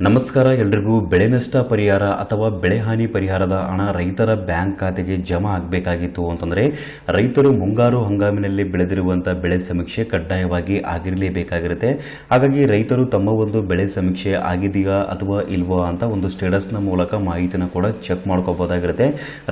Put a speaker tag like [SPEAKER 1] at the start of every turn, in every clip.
[SPEAKER 1] ನಮಸ್ಕಾರ ಎಲ್ರಿಗೂ. ಬೆಳೆ ನಷ್ಟ ಪರಿಹಾರ ಅಥವಾ ಬೆಳೆ ಹಾನಿ ಪರಿಹಾರದ ಹಣ ರೈತರ ಬ್ಯಾಂಕ್ ಖಾತೆಗೆ ಜಮಾ ಆಗಬೇಕಾಗಿತ್ತು ಅಂತಂದರೆ ರೈತರು ಮುಂಗಾರು ಹಂಗಾಮಿನಲ್ಲಿ ಬೆಳೆದಿರುವಂಥ ಬೆಳೆ ಸಮೀಕ್ಷೆ ಕಡ್ಡಾಯವಾಗಿ ಆಗಿರಲೇಬೇಕಾಗಿರುತ್ತೆ. ಹಾಗಾಗಿ ರೈತರು ತಮ್ಮ ಒಂದು ಬೆಳೆ ಸಮೀಕ್ಷೆ ಆಗಿದೆಯಾ ಅಥವಾ ಇಲ್ವಾ ಅಂತ ಒಂದು ಸ್ಟೇಟಸ್ನ ಮೂಲಕ ಮಾಹಿತಿನ ಕೂಡ ಚೆಕ್ ಮಾಡ್ಕೋಬೋದಾಗಿರುತ್ತೆ.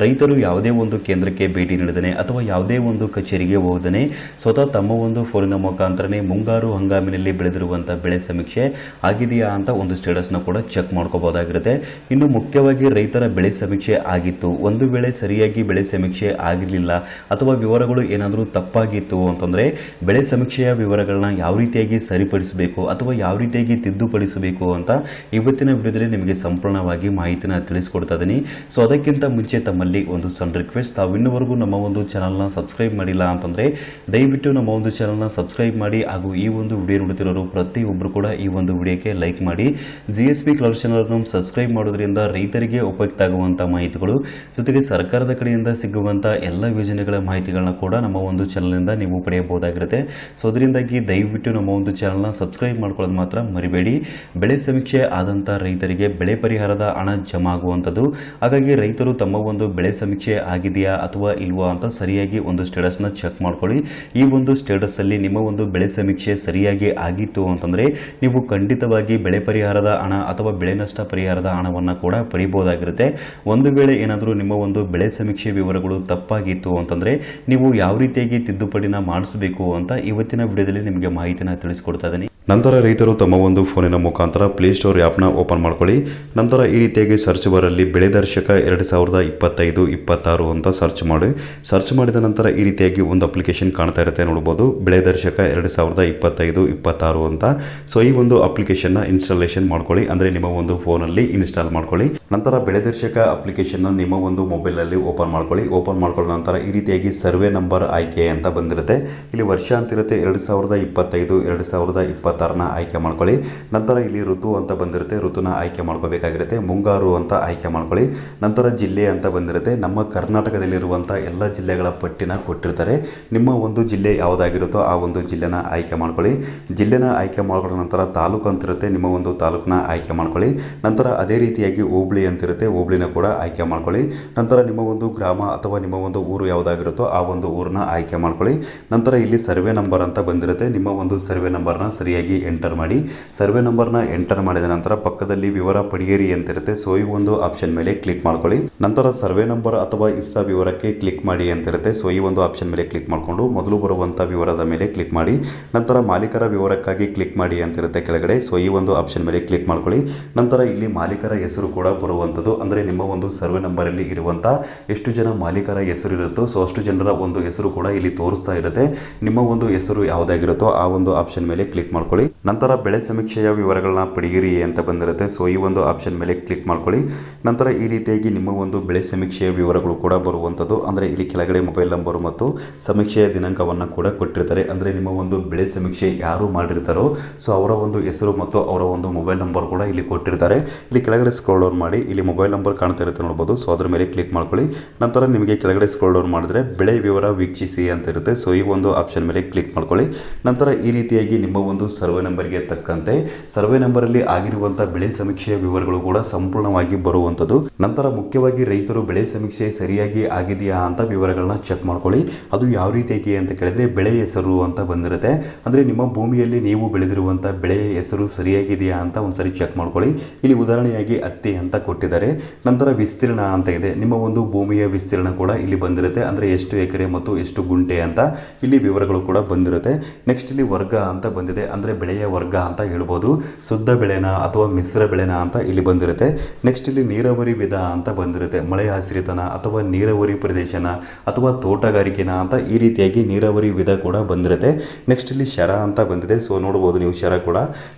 [SPEAKER 1] ರೈತರು ಯಾವುದೇ ಒಂದು ಕೇಂದ್ರಕ್ಕೆ ಭೇಟಿ ನೀಡದೇ ಅಥವಾ ಯಾವುದೇ ಒಂದು ಕಚೇರಿಗೆ ಹೋಗದೇ ಸ್ವತಃ ತಮ್ಮ ಒಂದು ಫೋನಿನ ಮುಖಾಂತರನೇ ಮುಂಗಾರು ಹಂಗಾಮಿನಲ್ಲಿ ಬೆಳೆದಿರುವಂಥ ಬೆಳೆ ಸಮೀಕ್ಷೆ ಆಗಿದೆಯಾ ಅಂತ ಒಂದು ಸ್ಟೇಟಸ್ ಕೂಡ ಚೆಕ್ ಮಾಡ್ಕೋಬಹುದಾಗಿರುತ್ತೆ. ಇನ್ನು ಮುಖ್ಯವಾಗಿ ರೈತರ ಬೆಳೆ ಸಮೀಕ್ಷೆ ಆಗಿತ್ತು, ಒಂದು ವೇಳೆ ಸರಿಯಾಗಿ ಬೆಳೆ ಸಮೀಕ್ಷೆ ಆಗಿರಲಿಲ್ಲ ಅಥವಾ ವಿವರಗಳು ಏನಾದರೂ ತಪ್ಪಾಗಿತ್ತು ಅಂತಂದ್ರೆ ಬೆಳೆ ಸಮೀಕ್ಷೆಯ ವಿವರಗಳನ್ನ ಯಾವ ರೀತಿಯಾಗಿ ಸರಿಪಡಿಸಬೇಕು ಅಥವಾ ಯಾವ ರೀತಿಯಾಗಿ ತಿದ್ದುಪಡಿಸಬೇಕು ಅಂತ ಇವತ್ತಿನ ವಿಡಿಯೋದಲ್ಲಿ ನಿಮಗೆ ಸಂಪೂರ್ಣವಾಗಿ ಮಾಹಿತಿನ ತಿಳಿಸ್ಕೊಡ್ತಾ ಇದ್ದೀನಿ. ಸೊ ಅದಕ್ಕಿಂತ ಮುಂಚೆ ತಮ್ಮಲ್ಲಿ ಒಂದು ಸಣ್ಣ ರಿಕ್ವೆಸ್ಟ್, ತಾವು ಇನ್ನೂವರೆಗೂ ನಮ್ಮ ಒಂದು ಚಾನಲ್ನ ಸಬ್ಸ್ಕ್ರೈಬ್ ಮಾಡಿಲ್ಲ ಅಂತಂದ್ರೆ ದಯವಿಟ್ಟು ನಮ್ಮ ಒಂದು ಚಾನಲ್ನ ಸಬ್ಸ್ಕ್ರೈಬ್ ಮಾಡಿ ಹಾಗೂ ಈ ಒಂದು ವಿಡಿಯೋ ನೋಡುತ್ತಿರೋರು ಪ್ರತಿಯೊಬ್ಬರು ಕೂಡ ಈ ಒಂದು ವಿಡಿಯೋಕ್ಕೆ ಲೈಕ್ ಮಾಡಿ. GSP ಕ್ಲೌಡ್ ಚಾನಲ್ ಅನ್ನು ಸಬ್ಸ್ಕ್ರೈಬ್ ಮಾಡೋದ್ರಿಂದ ರೈತರಿಗೆ ಉಪಯುಕ್ತ ಆಗುವಂತಹ ಮಾಹಿತಿಗಳು ಜೊತೆಗೆ ಸರ್ಕಾರದ ಕಡೆಯಿಂದ ಸಿಗುವಂತಹ ಎಲ್ಲ ಯೋಜನೆಗಳ ಮಾಹಿತಿಗಳನ್ನ ಕೂಡ ನಮ್ಮ ಒಂದು ಚಾನಲ್ನಿಂದ ನೀವು ಪಡೆಯಬಹುದಾಗಿರುತ್ತೆ. ಸೊ ಅದರಿಂದಾಗಿ ದಯವಿಟ್ಟು ನಮ್ಮ ಒಂದು ಚಾನಲ್ನ ಸಬ್ಸ್ಕ್ರೈಬ್ ಮಾಡ್ಕೊಳ್ಳೋದು ಮಾತ್ರ ಮರಿಬೇಡಿ. ಬೆಳೆ ಸಮೀಕ್ಷೆ ಆದಂಥ ರೈತರಿಗೆ ಬೆಳೆ ಪರಿಹಾರದ ಹಣ ಜಮಾ ಆಗುವಂಥದ್ದು. ಹಾಗಾಗಿ ರೈತರು ತಮ್ಮ ಒಂದು ಬೆಳೆ ಸಮೀಕ್ಷೆ ಆಗಿದೆಯಾ ಅಥವಾ ಇಲ್ವಾ ಅಂತ ಸರಿಯಾಗಿ ಒಂದು ಸ್ಟೇಟಸ್ನ ಚೆಕ್ ಮಾಡ್ಕೊಳ್ಳಿ. ಈ ಒಂದು ಸ್ಟೇಟಸ್ ಅಲ್ಲಿ ನಿಮ್ಮ ಒಂದು ಬೆಳೆ ಸಮೀಕ್ಷೆ ಸರಿಯಾಗಿ ಆಗಿತ್ತು ಅಂತಂದ್ರೆ ನೀವು ಖಂಡಿತವಾಗಿ ಬೆಳೆ ಪರಿಹಾರದ ಹಣ ಅಥವಾ ಬೆಳೆ ನಷ್ಟ ಪರಿಹಾರದ ಹಣವನ್ನು ಕೂಡ ಪಡಿಬಹುದಾಗಿರುತ್ತೆ. ಒಂದು ವೇಳೆ ಏನಾದರೂ ನಿಮ್ಮ ಒಂದು ಬೆಳೆ ಸಮೀಕ್ಷೆ ವಿವರಗಳು ತಪ್ಪಾಗಿತ್ತು ಅಂತಂದ್ರೆ ನೀವು ಯಾವ ರೀತಿಯಾಗಿ ತಿದ್ದುಪಡಿನ ಮಾಡಿಸಬೇಕು ಅಂತ ಇವತ್ತಿನ ವಿಡಿಯೋದಲ್ಲಿ ನಿಮಗೆ ಮಾಹಿತಿನ ತಿಳಿಸ್ಕೊಡ್ತಾ ಇದ್ದೀನಿ. ನಂತರ ರೈತರು ತಮ್ಮ ಒಂದು ಫೋನಿನ ಮುಖಾಂತರ ಪ್ಲೇಸ್ಟೋರ್ ಆ್ಯಪ್ನ ಓಪನ್ ಮಾಡ್ಕೊಳ್ಳಿ. ನಂತರ ಈ ರೀತಿಯಾಗಿ ಸರ್ಚ್ ಬಾರಲ್ಲಿ ಬೆಳೆ ದರ್ಶಕ 2025-26 ಅಂತ ಸರ್ಚ್ ಮಾಡಿ. ಸರ್ಚ್ ಮಾಡಿದ ನಂತರ ಈ ರೀತಿಯಾಗಿ ಒಂದು ಅಪ್ಲಿಕೇಶನ್ ಕಾಣ್ತಾ ಇರುತ್ತೆ, ನೋಡ್ಬೋದು, ಬೆಳೆ ದರ್ಶಕ 2025-26 ಅಂತ. ಸೊ ಈ ಒಂದು ಅಪ್ಲಿಕೇಶನ್ನ ಇನ್ಸ್ಟಾಲೇಷನ್ ಮಾಡ್ಕೊಳ್ಳಿ, ಅಂದರೆ ನಿಮ್ಮ ಒಂದು ಫೋನಲ್ಲಿ ಇನ್ಸ್ಟಾಲ್ ಮಾಡ್ಕೊಳ್ಳಿ. ನಂತರ ಬೆಳೆ ದರ್ಶಕ ಅಪ್ಲಿಕೇಶನ್ನ ನಿಮ್ಮ ಒಂದು ಮೊಬೈಲಲ್ಲಿ ಓಪನ್ ಮಾಡ್ಕೊಳ್ಳಿ. ಓಪನ್ ಮಾಡ್ಕೊಳ್ಳೋ ನಂತರ ಈ ರೀತಿಯಾಗಿ ಸರ್ವೆ ನಂಬರ್ ಆಯ್ಕೆ ಅಂತ ಬಂದಿರುತ್ತೆ. ಇಲ್ಲಿ ವರ್ಷ ಅಂತಿರುತ್ತೆ 2025-2026 ಆಯ್ಕೆ ಮಾಡ್ಕೊಳ್ಳಿ. ನಂತರ ಇಲ್ಲಿ ಋತು ಅಂತ ಬಂದಿರುತ್ತೆ, ಋತುನ ಆಯ್ಕೆ ಮಾಡ್ಕೋಬೇಕಾಗಿರುತ್ತೆ. ಮುಂಗಾರು ಅಂತ ಆಯ್ಕೆ ಮಾಡ್ಕೊಳ್ಳಿ. ನಂತರ ಜಿಲ್ಲೆ ಅಂತ ಬಂದಿರುತ್ತೆ, ನಮ್ಮ ಕರ್ನಾಟಕದಲ್ಲಿರುವಂಥ ಎಲ್ಲ ಜಿಲ್ಲೆಗಳ ಪಟ್ಟಿನ ಕೊಟ್ಟಿರ್ತಾರೆ. ನಿಮ್ಮ ಒಂದು ಜಿಲ್ಲೆ ಯಾವುದಾಗಿರುತ್ತೋ ಆ ಒಂದು ಜಿಲ್ಲೆನ ಆಯ್ಕೆ ಮಾಡ್ಕೊಳ್ಳಿ. ಜಿಲ್ಲೆನ ಆಯ್ಕೆ ಮಾಡ್ಕೊಳ್ಳೋ ನಂತರ ತಾಲೂಕು ಅಂತಿರುತ್ತೆ, ನಿಮ್ಮ ಒಂದು ತಾಲೂಕನ್ನ ಆಯ್ಕೆ ಮಾಡ್ಕೊಳ್ಳಿ. ನಂತರ ಅದೇ ರೀತಿಯಾಗಿ ಹೋಬಳಿ ಅಂತಿರುತ್ತೆ, ಹೋಬಳಿನ ಕೂಡ ಆಯ್ಕೆ ಮಾಡ್ಕೊಳ್ಳಿ. ನಂತರ ನಿಮ್ಮ ಒಂದು ಗ್ರಾಮ ಅಥವಾ ನಿಮ್ಮ ಒಂದು ಊರು ಯಾವುದಾಗಿರುತ್ತೋ ಆ ಒಂದು ಊರನ್ನ ಆಯ್ಕೆ ಮಾಡ್ಕೊಳ್ಳಿ. ನಂತರ ಇಲ್ಲಿ ಸರ್ವೆ ನಂಬರ್ ಅಂತ ಬಂದಿರುತ್ತೆ, ನಿಮ್ಮ ಒಂದು ಸರ್ವೆ ನಂಬರ್ನ ಸರಿಯಾಗಿ ಎಂಟರ್ ಮಾಡಿ. ಸರ್ವೆ ನಂಬರ್ನ ಎಂಟರ್ ಮಾಡಿದ ನಂತರ ಪಕ್ಕದಲ್ಲಿ ವಿವರ ಪಡೆಯಿರಿ ಅಂತಿರುತ್ತೆ. ಸೊ ಈ ಒಂದು ಆಪ್ಷನ್ ಮೇಲೆ ಕ್ಲಿಕ್ ಮಾಡ್ಕೊಳ್ಳಿ. ನಂತರ ಸರ್ವೆ ನಂಬರ್ ಅಥವಾ ಇಸ್ಸಾ ವಿವರಕ್ಕೆ ಕ್ಲಿಕ್ ಮಾಡಿ ಅಂತಿರುತ್ತೆ. ಸೊ ಈ ಒಂದು ಆಪ್ಷನ್ ಮೇಲೆ ಕ್ಲಿಕ್ ಮಾಡಿಕೊಂಡು ಮೊದಲು ಬರುವಂಥ ವಿವರದ ಮೇಲೆ ಕ್ಲಿಕ್ ಮಾಡಿ. ನಂತರ ಮಾಲೀಕರ ವಿವರಕ್ಕಾಗಿ ಕ್ಲಿಕ್ ಮಾಡಿ ಅಂತಿರುತ್ತೆ ಕೆಳಗಡೆ. ಸೊ ಈ ಒಂದು ಆಪ್ಷನ್ ಮೇಲೆ ಕ್ಲಿಕ್ ಮಾಡ್ಕೊಳ್ಳಿ. ನಂತರ ಇಲ್ಲಿ ಮಾಲೀಕರ ಹೆಸರು ಕೂಡ ಬರುವಂಥದ್ದು, ಅಂದರೆ ನಿಮ್ಮ ಒಂದು ಸರ್ವೆ ನಂಬರಲ್ಲಿ ಇರುವಂಥ ಎಷ್ಟು ಜನ ಮಾಲೀಕರ ಹೆಸರು ಇರುತ್ತೋ ಸೊ ಅಷ್ಟು ಜನರ ಒಂದು ಹೆಸರು ಕೂಡ ಇಲ್ಲಿ ತೋರಿಸ್ತಾ ಇರುತ್ತೆ. ನಿಮ್ಮ ಒಂದು ಹೆಸರು ಯಾವುದಾಗಿರುತ್ತೋ ಆ ಒಂದು ಆಪ್ಷನ್ ಮೇಲೆ ಕ್ಲಿಕ್ ಮಾಡ್ಕೊಳ್ಳಿ. ನಂತರ ಬೆಳೆ ಸಮೀಕ್ಷೆಯ ವಿವರಗಳನ್ನ ಪಡೆಯಿರಿ ಅಂತ ಬಂದಿರುತ್ತೆ. ಸೊ ಈ ಒಂದು ಆಪ್ಷನ್ ಮೇಲೆ ಕ್ಲಿಕ್ ಮಾಡ್ಕೊಳ್ಳಿ. ನಂತರ ಈ ರೀತಿಯಾಗಿ ನಿಮ್ಮ ಒಂದು ಬೆಳೆ ಸಮೀಕ್ಷೆಯ ವಿವರಗಳು ಕೂಡ ಬರುವಂಥದ್ದು, ಅಂದರೆ ಇಲ್ಲಿ ಕೆಳಗಡೆ ಮೊಬೈಲ್ ನಂಬರ್ ಮತ್ತು ಸಮೀಕ್ಷೆಯ ದಿನಾಂಕವನ್ನು ಕೂಡ ಕೊಟ್ಟಿರ್ತಾರೆ. ಅಂದರೆ ನಿಮ್ಮ ಒಂದು ಬೆಳೆ ಸಮೀಕ್ಷೆ ಯಾರು ಮಾಡಿರ್ತಾರೋ ಸೊ ಅವರ ಒಂದು ಹೆಸರು ಮತ್ತು ಅವರ ಒಂದು ಮೊಬೈಲ್ ನಂಬರ್ ಕೂಡ ಇಲ್ಲಿ ಕೊಟ್ಟಿರ್ತಾರೆ. ಇಲ್ಲಿ ಕೆಳಗಡೆ ಸ್ಕ್ರೋಲ್ ಡೌನ್ ಮಾಡಿ, ಇಲ್ಲಿ ಮೊಬೈಲ್ ನಂಬರ್ ಕಾಣ್ತಾ ಇರುತ್ತೆ, ನೋಡ್ಬೋದು. ಸೊ ಅದ್ರ ಮೇಲೆ ಕ್ಲಿಕ್ ಮಾಡ್ಕೊಳ್ಳಿ. ನಂತರ ನಿಮಗೆ ಕೆಳಗಡೆ ಸ್ಕ್ರೋಲ್ ಡೌನ್ ಮಾಡಿದ್ರೆ ಬೆಳೆ ವಿವರ ವೀಕ್ಷಿಸಿ ಅಂತ ಇರುತ್ತೆ. ಸೊ ಈ ಒಂದು ಆಪ್ಷನ್ ಮೇಲೆ ಕ್ಲಿಕ್ ಮಾಡ್ಕೊಳ್ಳಿ. ನಂತರ ಈ ರೀತಿಯಾಗಿ ನಿಮ್ಮ ಒಂದು ಸರ್ವೆ ನಂಬರ್ಗೆ ತಕ್ಕಂತೆ ಸರ್ವೆ ನಂಬರಲ್ಲಿ ಆಗಿರುವಂಥ ಬೆಳೆ ಸಮೀಕ್ಷೆಯ ವಿವರಗಳು ಕೂಡ ಸಂಪೂರ್ಣವಾಗಿ ಬರುವಂಥದ್ದು. ನಂತರ ಮುಖ್ಯವಾಗಿ ರೈತರು ಬೆಳೆ ಸಮೀಕ್ಷೆ ಸರಿಯಾಗಿ ಆಗಿದೆಯಾ ಅಂತ ವಿವರಗಳನ್ನ ಚೆಕ್ ಮಾಡ್ಕೊಳ್ಳಿ. ಅದು ಯಾವ ರೀತಿಯಾಗಿ ಅಂತ ಕೇಳಿದ್ರೆ ಬೆಳೆ ಹೆಸರು ಅಂತ ಬಂದಿರುತ್ತೆ, ಅಂದರೆ ನಿಮ್ಮ ಭೂಮಿಯಲ್ಲಿ ನೀವು ಬೆಳೆದಿರುವಂಥ ಬೆಳೆಯ ಹೆಸರು ಸರಿಯಾಗಿದೆಯಾ ಅಂತ ಒಂದ್ಸರಿ ಚೆಕ್ ಮಾಡ್ಕೊಳ್ಳಿ. ಇಲ್ಲಿ ಉದಾಹರಣೆಯಾಗಿ ಹತ್ತಿ ಅಂತ ಕೊಟ್ಟಿದ್ದಾರೆ. ನಂತರ ವಿಸ್ತೀರ್ಣ ಅಂತ ಇದೆ, ನಿಮ್ಮ ಒಂದು ಭೂಮಿಯ ವಿಸ್ತೀರ್ಣ ಕೂಡ ಇಲ್ಲಿ ಬಂದಿರುತ್ತೆ, ಅಂದರೆ ಎಷ್ಟು ಎಕರೆ ಮತ್ತು ಎಷ್ಟು ಗುಂಟೆ ಅಂತ ಇಲ್ಲಿ ವಿವರಗಳು ಕೂಡ ಬಂದಿರುತ್ತೆ. ನೆಕ್ಸ್ಟ್ ಇಲ್ಲಿ ವರ್ಗ ಅಂತ ಬಂದಿದೆ, ಅಂದರೆ ಬೆಳೆಯ ವರ್ಗ ಅಂತ ಹೇಳ್ಬೋದು, ಶುದ್ಧ ಬೆಳೆನ ಅಥವಾ ಮಿಶ್ರ ಬೆಳೆನ ಅಂತ ಇಲ್ಲಿ ಬಂದಿರುತ್ತೆ. ನೆಕ್ಸ್ಟ್ ಇಲ್ಲಿ ನೀರಾವರಿ ವಿಧ ಅಂತ ಬಂದಿರುತ್ತೆ, ಮಳೆ ಆಶ್ರಿತನ ಅಥವಾ ನೀರಾವರಿ ಪ್ರದೇಶನ ಅಥವಾ ತೋಟಗಾರಿಕೆನ ಅಂತ ಈ ರೀತಿಯಾಗಿ ನೀರಾವರಿ ವಿಧ ಕೂಡ ಬಂದಿರುತ್ತೆ. ನೆಕ್ಸ್ಟ್ ಇಲ್ಲಿ ಶರ ಅಂತ ಬಂದಿದೆ, ಸೊ ನೋಡ್ಬೋದು ನೀವು ಶರ ಕೂಡ.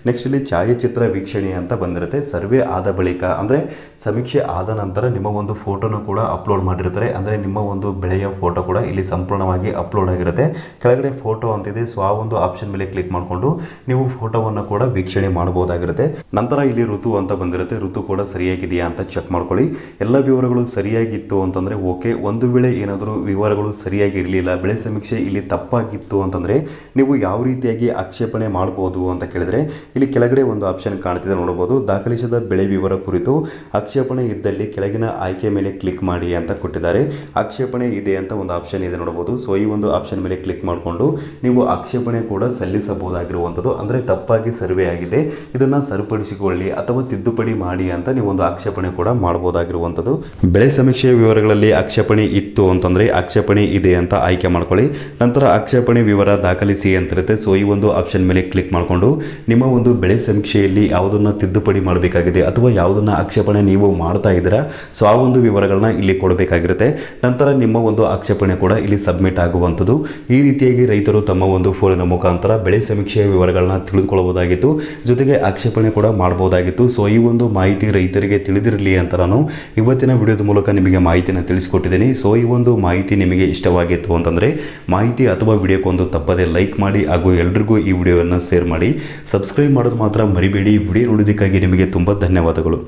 [SPEAKER 1] ನೆಕ್ಸ್ಟ್ ಇಲ್ಲಿ ಛಾಯಾಚಿತ್ರ ವೀಕ್ಷಣೆ ಅಂತ ಬಂದಿರುತ್ತೆ, ಸರ್ವೆ ಆದ ಬಳಿಕ ಅಂದರೆ ಸಮೀಕ್ಷೆ ಆದ ನಂತರ ನಿಮ್ಮ ಒಂದು ಫೋಟೋನ ಕೂಡ ಅಪ್ಲೋಡ್ ಮಾಡಿರ್ತಾರೆ, ಅಂದರೆ ನಿಮ್ಮ ಒಂದು ಬೆಳೆಯ ಫೋಟೋ ಕೂಡ ಇಲ್ಲಿ ಸಂಪೂರ್ಣವಾಗಿ ಅಪ್ಲೋಡ್ ಆಗಿರುತ್ತೆ. ಕೆಳಗಡೆ ಫೋಟೋ ಅಂತಿದೆ, ಸೊ ಆ ಒಂದು ಆಪ್ಷನ್ ಮೇಲೆ ಕ್ಲಿಕ್ ಮಾಡಿಕೊಂಡು ನೀವು ಫೋಟೋವನ್ನು ಕೂಡ ವೀಕ್ಷಣೆ ಮಾಡಬಹುದಾಗಿರುತ್ತೆ. ನಂತರ ಇಲ್ಲಿ ಋತು ಅಂತ ಬಂದಿರುತ್ತೆ, ಋತು ಕೂಡ ಸರಿಯಾಗಿದೆಯಾ ಅಂತ ಚೆಕ್ ಮಾಡ್ಕೊಳ್ಳಿ. ಎಲ್ಲ ವಿವರಗಳು ಸರಿಯಾಗಿತ್ತು ಅಂತಂದ್ರೆ ಓಕೆ. ಒಂದು ವೇಳೆ ಏನಾದರೂ ವಿವರಗಳು ಸರಿಯಾಗಿ ಇರಲಿಲ್ಲ, ಬೆಳೆ ಸಮೀಕ್ಷೆ ಇಲ್ಲಿ ತಪ್ಪಾಗಿತ್ತು ಅಂತಂದ್ರೆ ನೀವು ಯಾವ ರೀತಿಯಾಗಿ ಆಕ್ಷೇಪಣೆ ಮಾಡಬಹುದು ಅಂತ ಕೇಳಿದ್ರೆ ಇಲ್ಲಿ ಕೆಳಗಡೆ ಒಂದು ಆಪ್ಷನ್ ಕಾಣ್ತಿದೆ, ನೋಡಬಹುದು. ದಾಖಲಿಸಿದ ಬೆಳೆ ವಿವರ ಕುರಿತು ಆಕ್ಷೇಪಣೆ ಇದ್ದಲ್ಲಿ ಕೆಳಗಿನ ಆಯ್ಕೆ ಮೇಲೆ ಕ್ಲಿಕ್ ಮಾಡಿ ಅಂತ ಕೊಟ್ಟಿದ್ದಾರೆ. ಆಕ್ಷೇಪಣೆ ಇದೆ ಅಂತ ಒಂದು ಆಪ್ಷನ್ ಇದೆ ನೋಡಬಹುದು. ಸೊ ಈ ಒಂದು ಆಪ್ಷನ್ ಮೇಲೆ ಕ್ಲಿಕ್ ಮಾಡಿಕೊಂಡು ನೀವು ಆಕ್ಷೇಪಣೆ ಕೂಡ ಸಲ್ಲಿಸಬಹುದಾಗಿರುವಂಥದ್ದು. ಅಂದರೆ ತಪ್ಪಾಗಿ ಸರ್ವೆ ಆಗಿದೆ, ಇದನ್ನು ಸರಿಪಡಿಸಿಕೊಳ್ಳಿ ಅಥವಾ ತಿದ್ದುಪಡಿ ಮಾಡಿ ಅಂತ ನೀವು ಒಂದು ಆಕ್ಷೇಪಣೆ ಕೂಡ ಮಾಡಬಹುದಾಗಿರುವಂಥದ್ದು. ಬೆಳೆ ಸಮೀಕ್ಷೆಯ ವಿವರಗಳಲ್ಲಿ ಆಕ್ಷೇಪಣೆ ಇತ್ತು ಅಂತಂದರೆ ಆಕ್ಷೇಪಣೆ ಇದೆ ಅಂತ ಆಯ್ಕೆ ಮಾಡ್ಕೊಳ್ಳಿ. ನಂತರ ಆಕ್ಷೇಪಣೆ ವಿವರ ದಾಖಲಿಸಿ ಅಂತಿರುತ್ತೆ. ಸೊ ಈ ಒಂದು ಆಪ್ಷನ್ ಮೇಲೆ ಕ್ಲಿಕ್ ಮಾಡಿಕೊಂಡು ನಿಮ್ಮ ಒಂದು ಬೆಳೆ ಸಮೀಕ್ಷೆಯಲ್ಲಿ ಯಾವುದನ್ನು ತಿದ್ದುಪಡಿ ಮಾಡಬೇಕಾಗಿದೆ ಅಥವಾ ಯಾವುದನ್ನು ಆಕ್ಷೇಪಣೆ ನೀವು ಮಾಡ್ತಾ ಇದ್ದೀರಾ, ಸೊ ಆ ಒಂದು ವಿವರಗಳನ್ನ ಇಲ್ಲಿ ಕೊಡಬೇಕಾಗಿರುತ್ತೆ. ನಂತರ ನಿಮ್ಮ ಒಂದು ಆಕ್ಷೇಪಣೆ ಕೂಡ ಇಲ್ಲಿ ಸಬ್ಮಿಟ್ ಆಗುವಂಥದ್ದು. ಈ ರೀತಿಯಾಗಿ ರೈತರು ತಮ್ಮ ಒಂದು ಫೋನಿನ ಮುಖಾಂತರ ಬೆಳೆ ಸಮೀಕ್ಷೆಯ ವಿವರಗಳನ್ನ ತಿಳಿದುಕೊಳ್ಳಬಹುದಾಗಿತ್ತು, ಜೊತೆಗೆ ಆಕ್ಷೇಪಣೆ ಕೂಡ ಮಾಡಬಹುದಾಗಿತ್ತು. ಸೊ ಈ ಒಂದು ಮಾಹಿತಿ ರೈತರಿಗೆ ತಿಳಿದಿರಲಿ ಅಂತ ನಾನು ಇವತ್ತಿನ ವಿಡಿಯೋದ ಮೂಲಕ ನಿಮಗೆ ಮಾಹಿತಿಯನ್ನು ತಿಳಿಸಿಕೊಟ್ಟಿದ್ದೀನಿ. ಸೊ ಈ ಒಂದು ಮಾಹಿತಿ ನಿಮಗೆ ಇಷ್ಟವಾಗಿತ್ತು ಅಂತಂದರೆ ಮಾಹಿತಿ ಅಥವಾ ವಿಡಿಯೋಕ್ಕೊಂದು ತಪ್ಪದೆ ಲೈಕ್ ಮಾಡಿ ಹಾಗೂ ಎಲ್ರಿಗೂ ಈ ವಿಡಿಯೋವನ್ನು ಶೇರ್ ಮಾಡಿ. ಸಬ್ಸ್ಕ್ರೈಬ್ ಮಾಡೋದು ಮಾತ್ರ ಮರಿಬೇಡಿ. ವಿಡಿಯೋ ನೋಡೋದಕ್ಕಾಗಿ ನಿಮಗೆ ತುಂಬ ಧನ್ಯವಾದಗಳು.